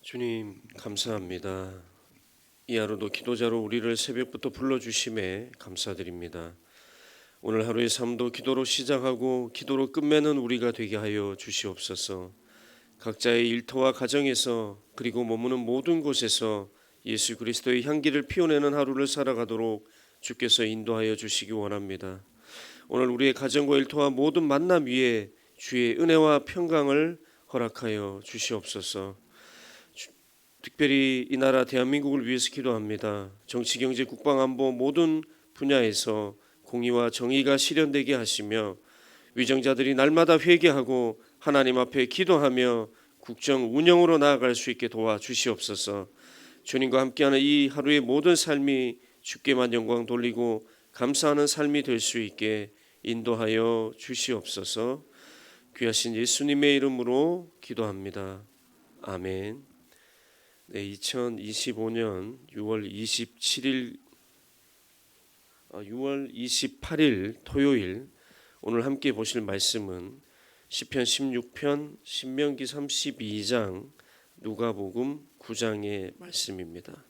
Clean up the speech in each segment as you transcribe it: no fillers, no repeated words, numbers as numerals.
주님 감사합니다. 이 하루도 기도자로 우리를 새벽부터 불러주심에 감사드립니다. 오늘 하루의 삶도 기도로 시작하고 기도로 끝맺는 우리가 되게 하여 주시옵소서. 각자의 일터와 가정에서 그리고 머무는 모든 곳에서 예수 그리스도의 향기를 피워내는 하루를 살아가도록 주께서 인도하여 주시기 원합니다. 오늘 우리의 가정과 일터와 모든 만남 위에 주의 은혜와 평강을 허락하여 주시옵소서. 특별히 이 나라 대한민국을 위해서 기도합니다. 정치, 경제, 국방, 안보 모든 분야에서 공의와 정의가 실현되게 하시며 위정자들이 날마다 회개하고 하나님 앞에 기도하며 국정 운영으로 나아갈 수 있게 도와주시옵소서. 주님과 함께하는 이 하루의 모든 삶이 주께만 영광 돌리고 감사하는 삶이 될 수 있게 인도하여 주시옵소서. 귀하신 예수님의 이름으로 기도합니다. 아멘. 네, 2025년 6월 28일 토요일 오늘 함께 보실 말씀은 시편 16편, 신명기 32장, 누가복음 9장의 말씀입니다.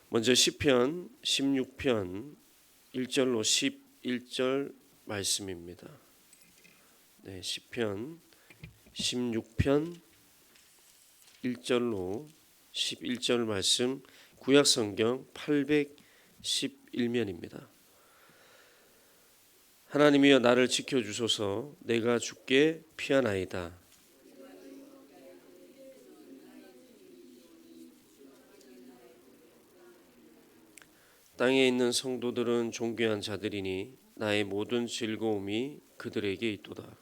먼저 시편 16편 1절로 11절 말씀입니다. 네, 시편 16편 1절로 11절 말씀, 구약성경 811면입니다. 하나님이여 나를 지켜주소서. 내가 주께 피하나이다. 땅에 있는 성도들은 존귀한 자들이니 나의 모든 즐거움이 그들에게 있도다.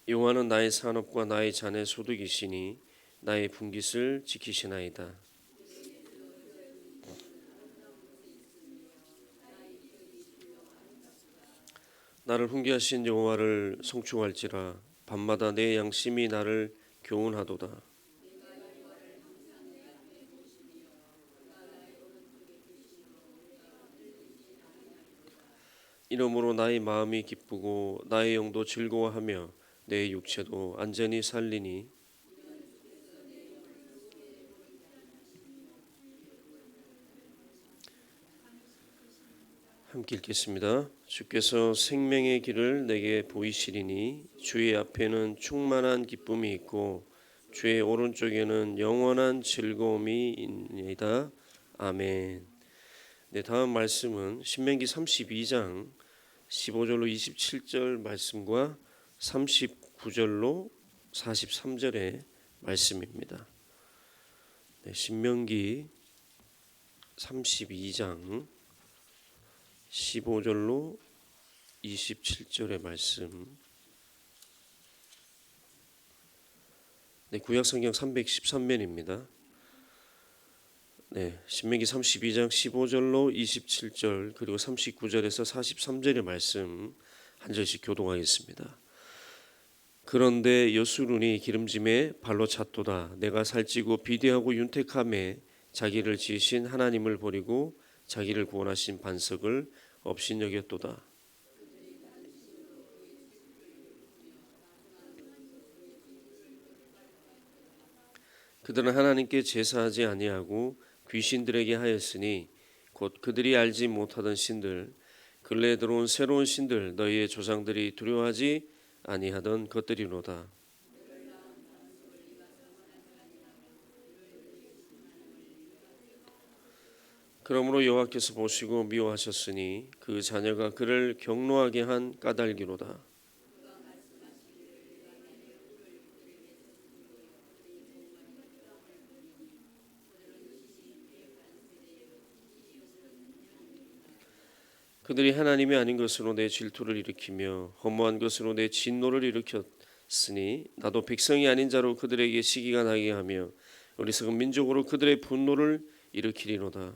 여호와는 나의 산업과 나의 잔의 소득이시니 나의 분깃을 지키시나이다. 나를 훈계하신 여호와를 송축할지라. 밤마다 내 양심이 나를 교훈하도다. 이러므로 나의 마음이 기쁘고 나의 영도 즐거워하며 내 육체도 안전히 살리니 함께 읽겠습니다. 주께서 생명의 길을 내게 보이시리니 주의 앞에는 충만한 기쁨이 있고 주의 오른쪽에는 영원한 즐거움이 있나이다. 아멘. 네, 다음 말씀은 신명기 32장 15절로 27절 말씀과 39절로 43절의 말씀입니다. 네, 신명기 32장 15절로 27절의 말씀. 네, 구약성경 313면입니다. 네, 신명기 32장 15절로 27절 그리고 39절에서 43절의 말씀 한 절씩 교독하겠습니다. 그런데 여수룬이 기름짐에 발로 찼도다. 내가 살찌고 비대하고 윤택함에 자기를 지으신 하나님을 버리고 자기를 구원하신 반석을 업신여겼도다. 그들은 하나님께 제사하지 아니하고 귀신들에게 하였으니 곧 그들이 알지 못하던 신들, 근래에 들어온 새로운 신들, 너희의 조상들이 두려워하지 아니하던 것들이로다. 그러므로 여호와께서 보시고 미워하셨으니 그 자녀가 그를 경노하게 한 까닭이로다. 그들이 하나님이 아닌 것으로 내 질투를 일으키며 허무한 것으로 내 진노를 일으켰으니 나도 백성이 아닌 자로 그들에게 시기가 나게 하며 어리석은 민족으로 그들의 분노를 일으키리로다.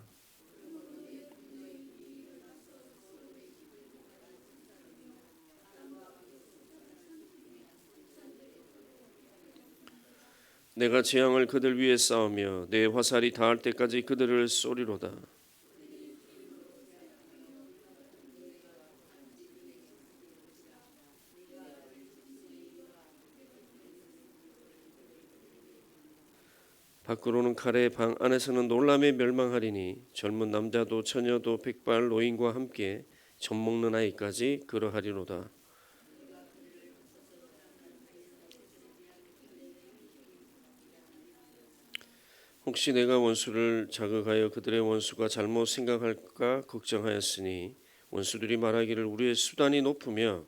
내가 재앙을 그들 위에 쌓으며 내 화살이 닿을 때까지 그들을 쏘리로다. 밖으로는 칼에 방 안에서는 놀람에 멸망하리니 젊은 남자도 처녀도 백발 노인과 함께 젖 먹는 아이까지 그러하리로다. 혹시 내가 원수를 자극하여 그들의 원수가 잘못 생각할까 걱정하였으니 원수들이 말하기를 우리의 수단이 높으며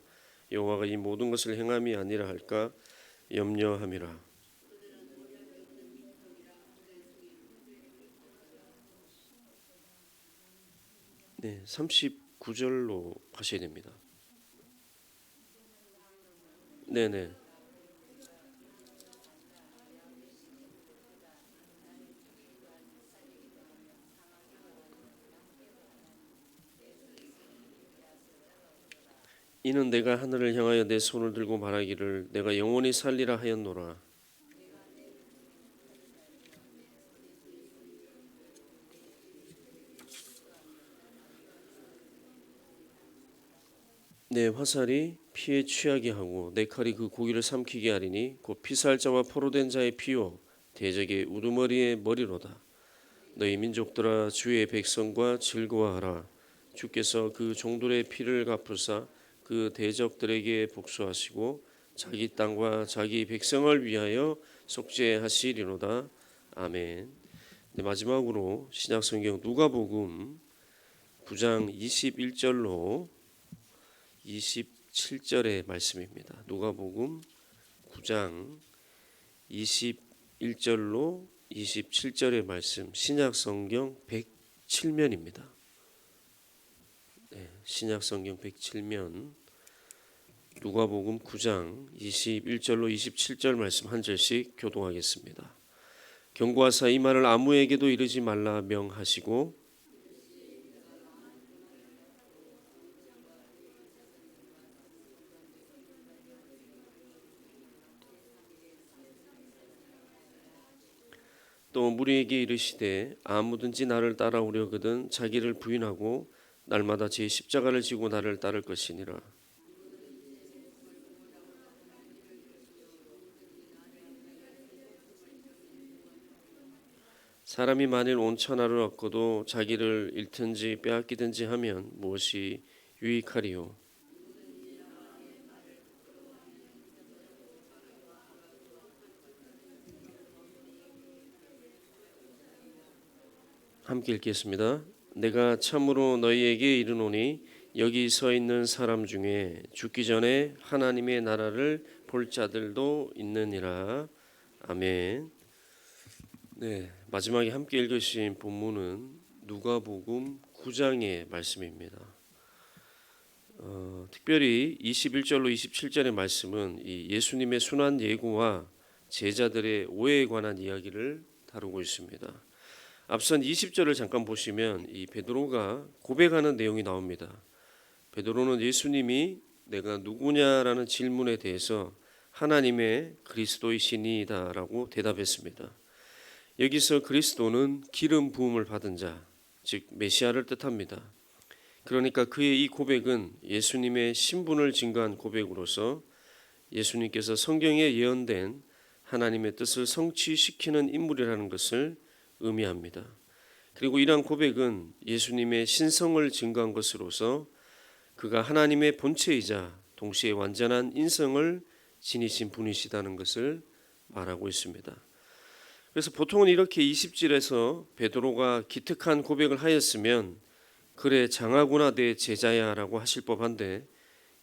여호와가 이 모든 것을 행함이 아니라 할까 염려함이라. 네, 39절로 하셔야 됩니다. 네네. 이는 내가 하늘을 향하여 내 손을 들고 말하기를 내가 영원히 살리라 하였노라. 내 화살이 피에 취하게 하고 내 칼이 그 고기를 삼키게 하리니 곧 피살 자와 포로된 자의 피요 대적의 우두머리의 머리로다. 너희 민족들아 주의 백성과 즐거워하라. 주께서 그 종들의 피를 갚으사 그 대적들에게 복수하시고 자기 땅과 자기 백성을 위하여 속죄하시리로다. 아멘. 네, 마지막으로 신약성경 누가복음 9장 21절로 27절의 말씀입니다. 누가복음 9장 21절로 27절의 말씀, 신약성경 107면입니다. 네, 신약성경 107면 누가복음 9장 21절로 27절 말씀 한 절씩 교독하겠습니다. 경고하사 이 말을 아무에게도 이르지 말라 명하시고 또 무리에게 이르시되 아무든지 나를 따라오려거든 자기를 부인하고 날마다 제 십자가를 지고 나를 따를 것이니라. 사람이 만일 온 천하를 얻고도 자기를 잃든지 빼앗기든지 하면 무엇이 유익하리요? 함께 읽겠습니다. 내가 참으로 너희에게 이르노니 여기 서 있는 사람 중에 죽기 전에 하나님의 나라를 볼 자들도 있느니라. 아멘. 네, 마지막에 함께 읽으신 본문은 누가복음 9장의 말씀입니다. 특별히 21절로 27절의 말씀은 이 예수님의 순환 예고와 제자들의 오해에 관한 이야기를 다루고 있습니다. 앞선 20절을 잠깐 보시면 이 베드로가 고백하는 내용이 나옵니다. 베드로는 예수님이 내가 누구냐라는 질문에 대해서 하나님의 그리스도이시니이다라고 대답했습니다. 여기서 그리스도는 기름 부음을 받은 자, 즉 메시아를 뜻합니다. 그러니까 그의 이 고백은 예수님의 신분을 증거한 고백으로서 예수님께서 성경에 예언된 하나님의 뜻을 성취시키는 인물이라는 것을 의미합니다. 그리고 이러한 고백은 예수님의 신성을 증거한 것으로서 그가 하나님의 본체이자 동시에 완전한 인성을 지니신 분이시다는 것을 말하고 있습니다. 그래서 보통은 이렇게 20절에서 베드로가 기특한 고백을 하였으면 그래 장하구나 내 제자야 라고 하실 법한데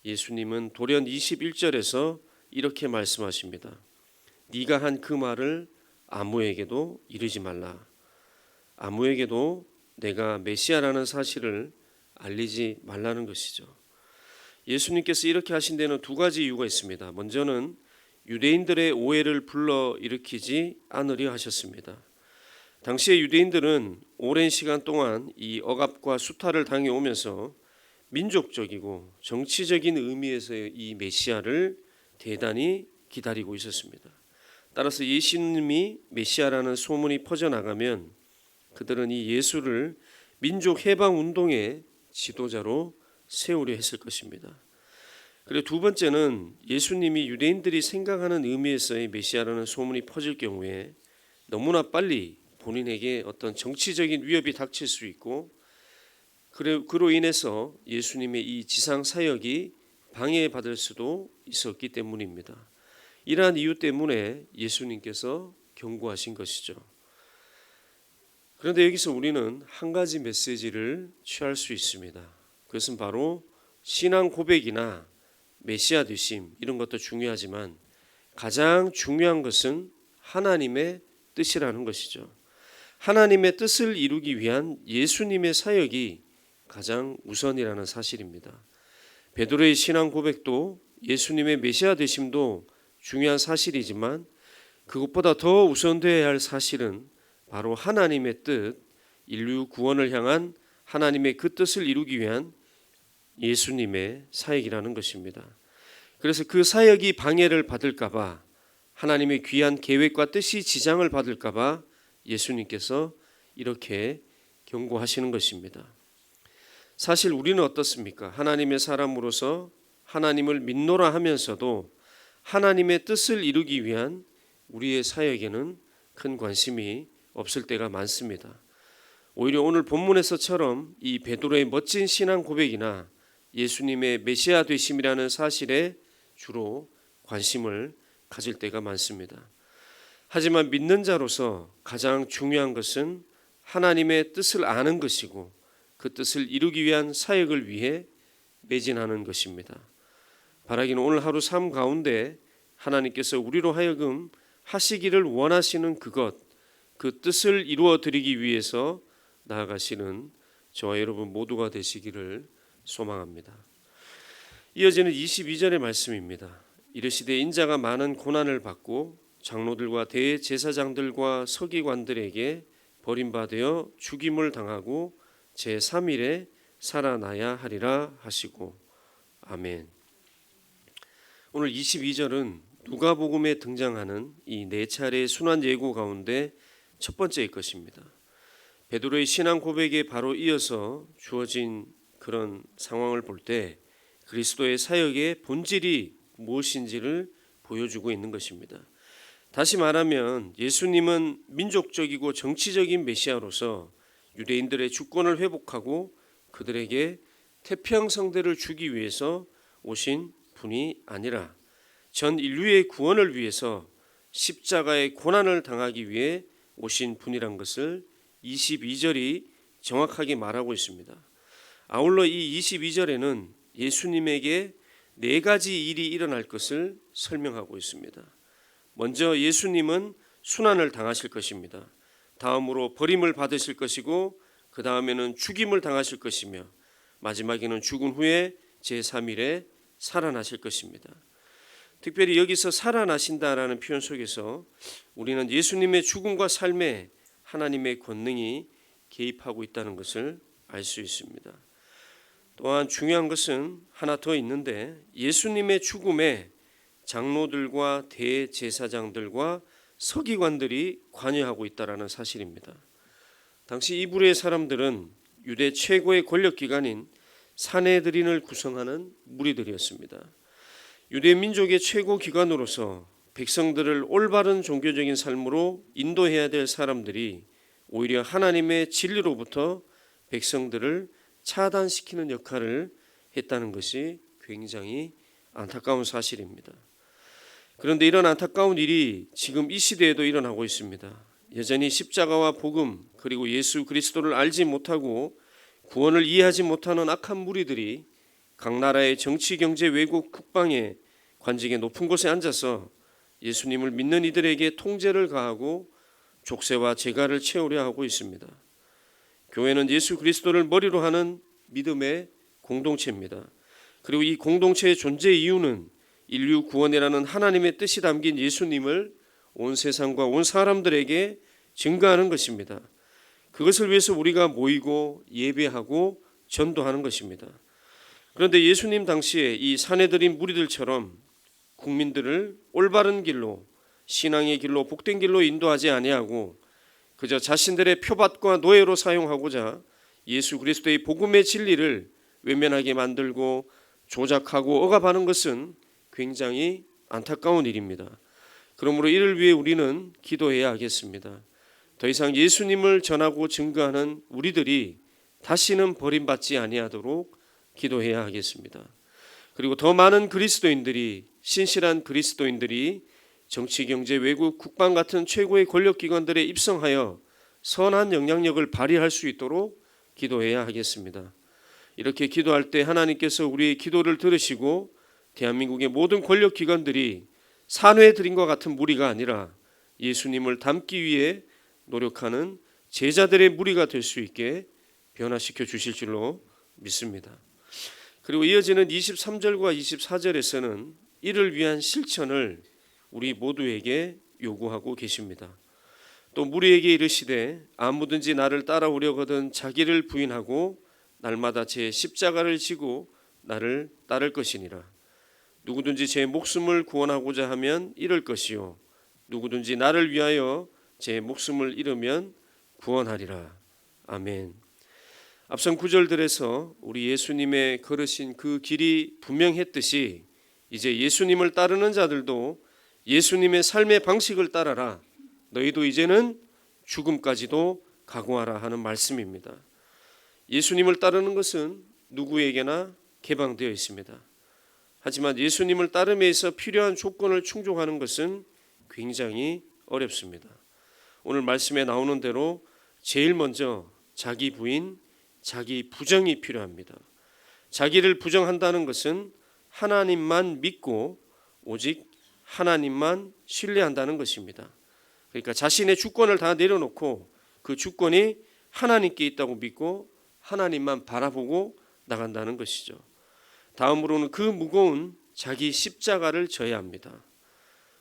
예수님은 돌연 21절에서 이렇게 말씀하십니다. 네가 한 그 말을 아무에게도 이르지 말라. 아무에게도 내가 메시아라는 사실을 알리지 말라는 것이죠. 예수님께서 이렇게 하신 데는 두 가지 이유가 있습니다. 먼저는 유대인들의 오해를 불러일으키지 않으려 하셨습니다. 당시의 유대인들은 오랜 시간 동안 이 억압과 수탈을 당해오면서 민족적이고 정치적인 의미에서의 이 메시아를 대단히 기다리고 있었습니다. 따라서 예수님이 메시아라는 소문이 퍼져나가면 그들은 이 예수를 민족 해방 운동의 지도자로 세우려 했을 것입니다. 그리고 두 번째는 예수님이 유대인들이 생각하는 의미에서의 메시아라는 소문이 퍼질 경우에 너무나 빨리 본인에게 어떤 정치적인 위협이 닥칠 수 있고 그로 인해서 예수님의 이 지상 사역이 방해받을 수도 있었기 때문입니다. 이러한 이유 때문에 예수님께서 경고하신 것이죠. 그런데 여기서 우리는 한 가지 메시지를 취할 수 있습니다. 그것은 바로 신앙 고백이나 메시아 되심 이런 것도 중요하지만 가장 중요한 것은 하나님의 뜻이라는 것이죠. 하나님의 뜻을 이루기 위한 예수님의 사역이 가장 우선이라는 사실입니다. 베드로의 신앙 고백도 예수님의 메시아 되심도 중요한 사실이지만 그것보다 더 우선되어야 할 사실은 바로 하나님의 뜻, 인류 구원을 향한 하나님의 그 뜻을 이루기 위한 예수님의 사역이라는 것입니다. 그래서 그 사역이 방해를 받을까 봐, 하나님의 귀한 계획과 뜻이 지장을 받을까 봐 예수님께서 이렇게 경고하시는 것입니다. 사실 우리는 어떻습니까? 하나님의 사람으로서 하나님을 믿노라 하면서도 하나님의 뜻을 이루기 위한 우리의 사역에는 큰 관심이 없을 때가 많습니다. 오히려 오늘 본문에서처럼 이 베드로의 멋진 신앙 고백이나 예수님의 메시아 되심이라는 사실에 주로 관심을 가질 때가 많습니다. 하지만 믿는 자로서 가장 중요한 것은 하나님의 뜻을 아는 것이고 그 뜻을 이루기 위한 사역을 위해 매진하는 것입니다. 바라기는 오늘 하루 삶 가운데 하나님께서 우리로 하여금 하시기를 원하시는 그것, 그 뜻을 이루어 드리기 위해서 나아가시는 저와 여러분 모두가 되시기를 소망합니다. 이어지는 22절의 말씀입니다. 이르시되 인자가 많은 고난을 받고 장로들과 대제사장들과 서기관들에게 버림받아 죽임을 당하고 제3일에 살아나야 하리라 하시고 아멘. 오늘 22절은 누가복음에 등장하는 이 네 차례의 순환 예고 가운데 첫 번째일 것입니다. 베드로의 신앙 고백에 바로 이어서 주어진 그런 상황을 볼 때 그리스도의 사역의 본질이 무엇인지를 보여주고 있는 것입니다. 다시 말하면 예수님은 민족적이고 정치적인 메시아로서 유대인들의 주권을 회복하고 그들에게 태평성대를 주기 위해서 오신 분이 아니라 전 인류의 구원을 위해서 십자가의 고난을 당하기 위해 오신 분이란 것을 22절이 정확하게 말하고 있습니다. 아울러 이 22절에는 예수님에게 네 가지 일이 일어날 것을 설명하고 있습니다. 먼저 예수님은 순환을 당하실 것입니다. 다음으로 버림을 받으실 것이고 그 다음에는 죽임을 당하실 것이며 마지막에는 죽은 후에 제3일에 살아나실 것입니다. 특별히 여기서 살아나신다라는 표현 속에서 우리는 예수님의 죽음과 삶에 하나님의 권능이 개입하고 있다는 것을 알 수 있습니다. 또한 중요한 것은 하나 더 있는데 예수님의 죽음에 장로들과 대제사장들과 서기관들이 관여하고 있다는 사실입니다. 당시 이브리의 사람들은 유대 최고의 권력기관인 산헤드린을 구성하는 무리들이었습니다. 유대 민족의 최고 기관으로서 백성들을 올바른 종교적인 삶으로 인도해야 될 사람들이 오히려 하나님의 진리로부터 백성들을 차단시키는 역할을 했다는 것이 굉장히 안타까운 사실입니다. 그런데 이런 안타까운 일이 지금 이 시대에도 일어나고 있습니다. 여전히 십자가와 복음 그리고 예수 그리스도를 알지 못하고 구원을 이해하지 못하는 악한 무리들이 각 나라의 정치, 경제, 외국, 국방의 관직의 높은 곳에 앉아서 예수님을 믿는 이들에게 통제를 가하고 족쇄와 재갈을 채우려 하고 있습니다. 교회는 예수 그리스도를 머리로 하는 믿음의 공동체입니다. 그리고 이 공동체의 존재 이유는 인류 구원이라는 하나님의 뜻이 담긴 예수님을 온 세상과 온 사람들에게 증거하는 것입니다. 그것을 위해서 우리가 모이고 예배하고 전도하는 것입니다. 그런데 예수님 당시에 이 산헤드린 무리들처럼 국민들을 올바른 길로 신앙의 길로 복된 길로 인도하지 아니하고 그저 자신들의 표밭과 노예로 사용하고자 예수 그리스도의 복음의 진리를 외면하게 만들고 조작하고 억압하는 것은 굉장히 안타까운 일입니다. 그러므로 이를 위해 우리는 기도해야 하겠습니다. 더 이상 예수님을 전하고 증거하는 우리들이 다시는 버림받지 아니하도록 기도해야 하겠습니다. 그리고 더 많은 그리스도인들이, 신실한 그리스도인들이 정치, 경제, 외국, 국방 같은 최고의 권력기관들에 입성하여 선한 영향력을 발휘할 수 있도록 기도해야 하겠습니다. 이렇게 기도할 때 하나님께서 우리의 기도를 들으시고 대한민국의 모든 권력기관들이 산회들인과 같은 무리가 아니라 예수님을 닮기 위해 노력하는 제자들의 무리가 될 수 있게 변화시켜 주실 줄로 믿습니다. 그리고 이어지는 23절과 24절에서는 이를 위한 실천을 우리 모두에게 요구하고 계십니다. 또 무리에게 이르시되 아무든지 나를 따라오려거든 자기를 부인하고 날마다 제 십자가를 지고 나를 따를 것이니라. 누구든지 제 목숨을 구원하고자 하면 잃을 것이요 누구든지 나를 위하여 제 목숨을 잃으면 구원하리라. 아멘. 앞선 구절들에서 우리 예수님의 걸으신 그 길이 분명했듯이 이제 예수님을 따르는 자들도 예수님의 삶의 방식을 따라라. 너희도 이제는 죽음까지도 각오하라 하는 말씀입니다. 예수님을 따르는 것은 누구에게나 개방되어 있습니다. 하지만 예수님을 따름에 있어 필요한 조건을 충족하는 것은 굉장히 어렵습니다. 오늘 말씀에 나오는 대로 제일 먼저 자기 부인, 자기 부정이 필요합니다. 자기를 부정한다는 것은 하나님만 믿고 오직 하나님만 신뢰한다는 것입니다. 그러니까 자신의 주권을 다 내려놓고 그 주권이 하나님께 있다고 믿고 하나님만 바라보고 나간다는 것이죠. 다음으로는 그 무거운 자기 십자가를 져야 합니다.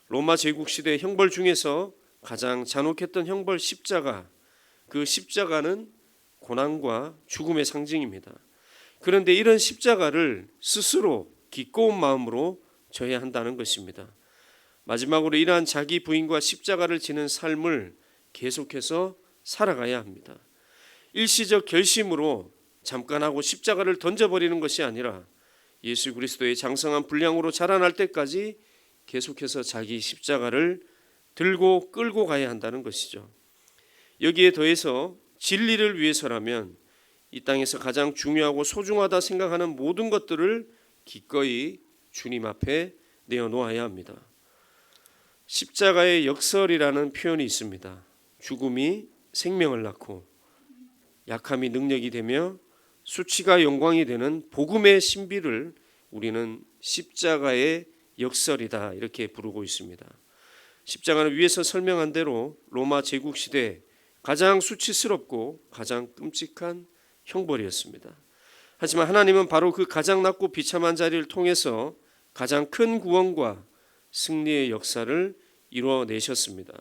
로마 제국 시대 형벌 중에서 가장 잔혹했던 형벌 십자가, 그 십자가는 고난과 죽음의 상징입니다. 그런데 이런 십자가를 스스로 기꺼운 마음으로 져야 한다는 것입니다. 마지막으로 이러한 자기 부인과 십자가를 지는 삶을 계속해서 살아가야 합니다. 일시적 결심으로 잠깐 하고 십자가를 던져버리는 것이 아니라 예수 그리스도의 장성한 분량으로 자라날 때까지 계속해서 자기 십자가를 들고 끌고 가야 한다는 것이죠. 여기에 더해서 진리를 위해서라면 이 땅에서 가장 중요하고 소중하다 생각하는 모든 것들을 기꺼이 주님 앞에 내어놓아야 합니다. 십자가의 역설이라는 표현이 있습니다. 죽음이 생명을 낳고 약함이 능력이 되며 수치가 영광이 되는 복음의 신비를 우리는 십자가의 역설이다 이렇게 부르고 있습니다. 십자가는 위에서 설명한 대로 로마 제국 시대 가장 수치스럽고 가장 끔찍한 형벌이었습니다. 하지만 하나님은 바로 그 가장 낮고 비참한 자리를 통해서 가장 큰 구원과 승리의 역사를 이루어내셨습니다.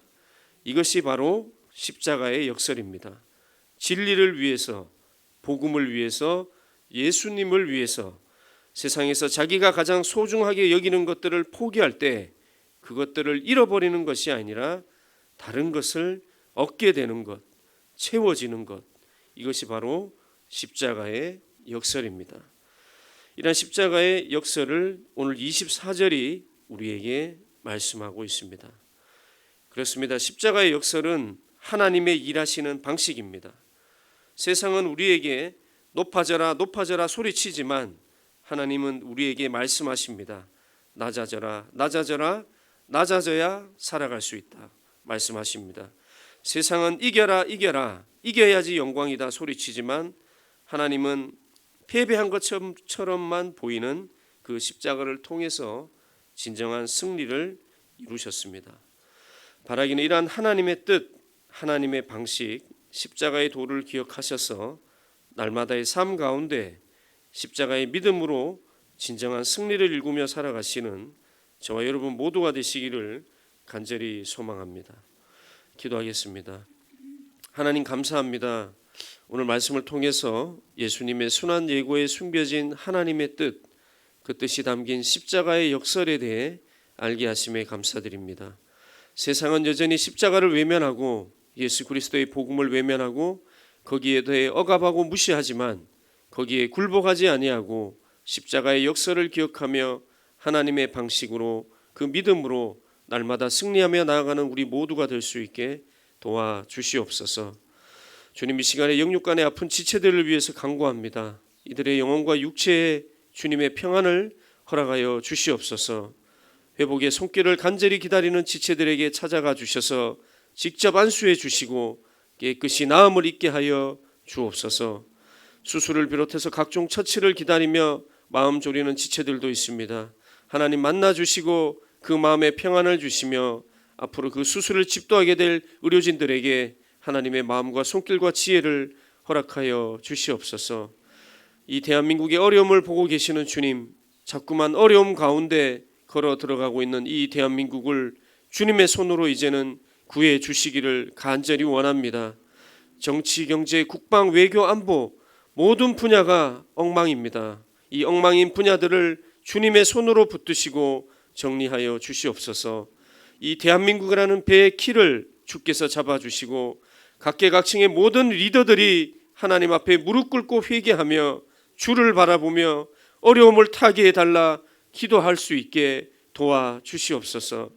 이것이 바로 십자가의 역설입니다. 진리를 위해서, 복음을 위해서, 예수님을 위해서 세상에서 자기가 가장 소중하게 여기는 것들을 포기할 때 그것들을 잃어버리는 것이 아니라 다른 것을 얻게 되는 것, 채워지는 것, 이것이 바로 십자가의 역설입니다. 이런 십자가의 역설을 오늘 24절이 우리에게 말씀하고 있습니다. 그렇습니다. 십자가의 역설은 하나님의 일하시는 방식입니다. 세상은 우리에게 높아져라 높아져라 소리치지만 하나님은 우리에게 말씀하십니다. 낮아져라 낮아져라 낮아져야 살아갈 수 있다 말씀하십니다. 세상은 이겨라 이겨라 이겨야지 영광이다 소리치지만 하나님은 패배한 것처럼만 보이는 그 십자가를 통해서 진정한 승리를 이루셨습니다. 바라기는 이러한 하나님의 뜻, 하나님의 방식, 십자가의 도를 기억하셔서 날마다의 삶 가운데 십자가의 믿음으로 진정한 승리를 일구며 살아가시는 저와 여러분 모두가 되시기를 간절히 소망합니다. 기도하겠습니다. 하나님 감사합니다. 오늘 말씀을 통해서 예수님의 순환 예고에 숨겨진 하나님의 뜻, 그 뜻이 담긴 십자가의 역설에 대해 알게 하심에 감사드립니다. 세상은 여전히 십자가를 외면하고 예수 그리스도의 복음을 외면하고 거기에 대해 억압하고 무시하지만 거기에 굴복하지 아니하고 십자가의 역설을 기억하며 하나님의 방식으로 그 믿음으로 날마다 승리하며 나아가는 우리 모두가 될 수 있게 도와주시옵소서. 주님, 이 시간에 영육간의 아픈 지체들을 위해서 간구합니다. 이들의 영혼과 육체에 주님의 평안을 허락하여 주시옵소서. 회복의 손길을 간절히 기다리는 지체들에게 찾아가 주셔서 직접 안수해 주시고 깨끗이 나음을 입게 하여 주옵소서. 수술을 비롯해서 각종 처치를 기다리며 마음 졸이는 지체들도 있습니다. 하나님 만나 주시고 그 마음에 평안을 주시며 앞으로 그 수술을 집도하게 될 의료진들에게 하나님의 마음과 손길과 지혜를 허락하여 주시옵소서. 이 대한민국의 어려움을 보고 계시는 주님, 자꾸만 어려움 가운데 걸어 들어가고 있는 이 대한민국을 주님의 손으로 이제는 구해 주시기를 간절히 원합니다. 정치, 경제, 국방, 외교, 안보 모든 분야가 엉망입니다. 이 엉망인 분야들을 주님의 손으로 붙드시고 정리하여 주시옵소서. 이 대한민국이라는 배의 키를 주께서 잡아주시고 각계각층의 모든 리더들이 하나님 앞에 무릎 꿇고 회개하며 주를 바라보며 어려움을 타게 해달라 기도할 수 있게 도와주시옵소서.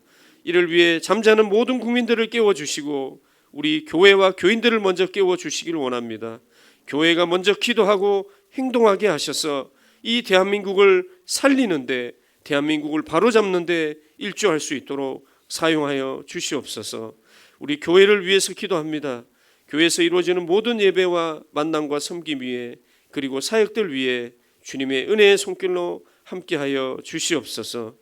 이를 위해 잠자는 모든 국민들을 깨워주시고 우리 교회와 교인들을 먼저 깨워주시기를 원합니다. 교회가 먼저 기도하고 행동하게 하셔서 이 대한민국을 살리는데, 대한민국을 바로잡는데 일조할 수 있도록 사용하여 주시옵소서. 우리 교회를 위해서 기도합니다. 교회에서 이루어지는 모든 예배와 만남과 섬김 위에, 그리고 사역들 위에 주님의 은혜의 손길로 함께하여 주시옵소서.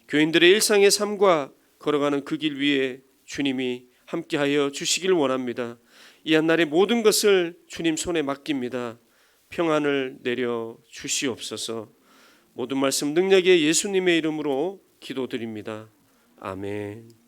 교인들의 일상의 삶과 걸어가는 그 길 위에 주님이 함께하여 주시길 원합니다. 이 한날의 모든 것을 주님 손에 맡깁니다. 평안을 내려 주시옵소서. 모든 말씀 능력의 예수님의 이름으로 기도드립니다. 아멘.